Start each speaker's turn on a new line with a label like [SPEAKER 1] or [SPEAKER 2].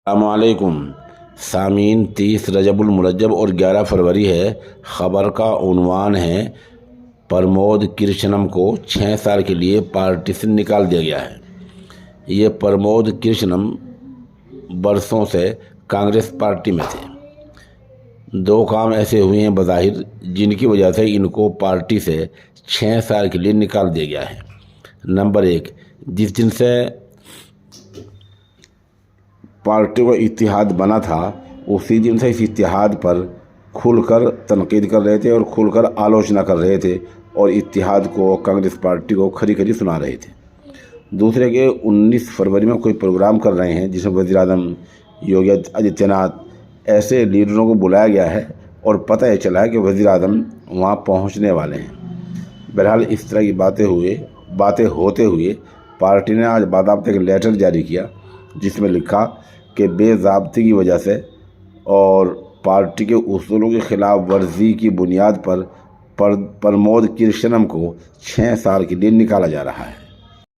[SPEAKER 1] السلام علیکم سامعین، 30 رجب المرجب اور 11 فروری ہے۔ خبر کا عنوان ہے پرمود کرشنم کو 6 سال کے لیے پارٹی سے نکال دیا گیا ہے۔ یہ پرمود کرشنم برسوں سے کانگریس پارٹی میں تھے۔ 2 کام ایسے ہوئے ہیں بظاہر جن کی وجہ سے ان کو پارٹی سے 6 سال کے لیے نکال دیا گیا ہے۔ نمبر 1، جس دن سے پارٹی کا اتحاد بنا تھا اسی دن سے اس اتحاد پر کھل کر تنقید کر رہے تھے اور کھل کر آلوچنا کر رہے تھے اور اتحاد کو، کانگریس پارٹی کو کھری کھری سنا رہے تھے۔ دوسرے کہ 19 فروری میں کوئی پروگرام کر رہے ہیں جس میں وزیر اعظم یوگی آدتیہ ناتھ ایسے لیڈروں کو بلایا گیا ہے اور پتہ یہ چلا ہے کہ وزیر اعظم وہاں پہنچنے والے ہیں۔ بہرحال اس طرح کی باتیں ہوتے ہوئے پارٹی نے آج باضابطہ ایک لیٹر جاری کیا جس میں لکھا کہ بے ضابطگی کی وجہ سے اور پارٹی کے اصولوں کی خلاف ورزی کی بنیاد پر پرمود کرشنم کو 6 سال کے لیے نکالا جا رہا ہے۔